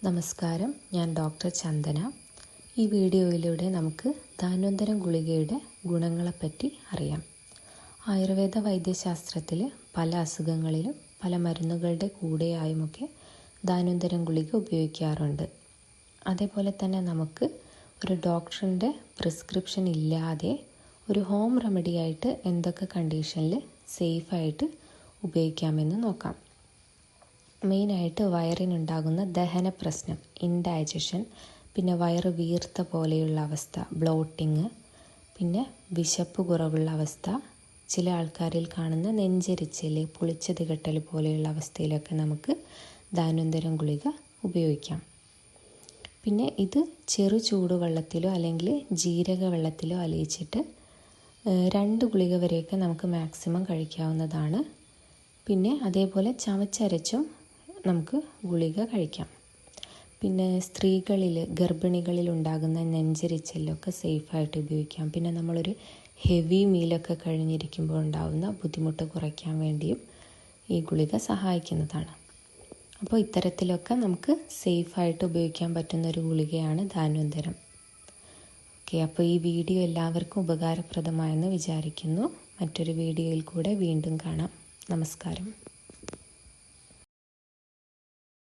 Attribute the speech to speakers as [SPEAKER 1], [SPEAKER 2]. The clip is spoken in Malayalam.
[SPEAKER 1] നമസ്കാരം, ഞാൻ ഡോക്ടർ ചന്ദന. ഈ വീഡിയോയിലൂടെ നമുക്ക് ധാന്വന്തരം ഗുളികയുടെ ഗുണങ്ങളെപ്പറ്റി അറിയാം. ആയുർവേദ വൈദ്യശാസ്ത്രത്തിൽ പല അസുഖങ്ങളിലും പല മരുന്നുകളുടെ കൂടെയായുമൊക്കെ ധാന്വന്തരം ഗുളിക ഉപയോഗിക്കാറുണ്ട്. അതേപോലെ തന്നെ നമുക്ക് ഒരു ഡോക്ടറിൻ്റെ പ്രിസ്ക്രിപ്ഷൻ ഇല്ലാതെ ഒരു ഹോം റെമഡി ആയിട്ട് എന്തൊക്കെ കണ്ടീഷനിൽ സേഫായിട്ട് ഉപയോഗിക്കാമെന്ന് നോക്കാം. മെയിനായിട്ട് വയറിനുണ്ടാകുന്ന ദഹന പ്രശ്നം, ഇൻഡൈജഷൻ, പിന്നെ വയറ് വീർത്ത പോലെയുള്ള അവസ്ഥ, ബ്ലോട്ടിങ്, പിന്നെ വിശപ്പ് കുറവുള്ള അവസ്ഥ, ചില ആൾക്കാരിൽ കാണുന്ന നെഞ്ചെരിച്ചിൽ, പുളിച്ച തികട്ടൽ പോലെയുള്ള അവസ്ഥയിലൊക്കെ നമുക്ക് ധാന്വന്തരം ഗുളിക ഉപയോഗിക്കാം. പിന്നെ ഇത് ചെറു ചൂടുവെള്ളത്തിലോ അല്ലെങ്കിൽ ജീരക വെള്ളത്തിലോ അലിയിച്ചിട്ട് 2 ഗുളിക വരെയൊക്കെ നമുക്ക് മാക്സിമം കഴിക്കാവുന്നതാണ്. പിന്നെ അതേപോലെ ചവച്ചരച്ചും നമുക്ക് ഗുളിക കഴിക്കാം. പിന്നെ സ്ത്രീകളിൽ, ഗർഭിണികളിൽ ഉണ്ടാകുന്ന നെഞ്ചരിച്ചിലൊക്കെ സേഫായിട്ട് ഉപയോഗിക്കാം. പിന്നെ നമ്മളൊരു ഹെവി മീലൊക്കെ കഴിഞ്ഞിരിക്കുമ്പോൾ ഉണ്ടാകുന്ന ബുദ്ധിമുട്ട് കുറയ്ക്കാൻ വേണ്ടിയും ഈ ഗുളിക സഹായിക്കുന്നതാണ്. അപ്പോൾ ഇത്തരത്തിലൊക്കെ നമുക്ക് സേഫായിട്ട് ഉപയോഗിക്കാൻ പറ്റുന്ന ഒരു ഗുളികയാണ് ധാന്വന്തരം. ഓക്കെ, അപ്പോൾ ഈ വീഡിയോ എല്ലാവർക്കും ഉപകാരപ്രദമായെന്ന് വിചാരിക്കുന്നു. മറ്റൊരു വീഡിയോയിൽ കൂടെ വീണ്ടും കാണാം. നമസ്കാരം.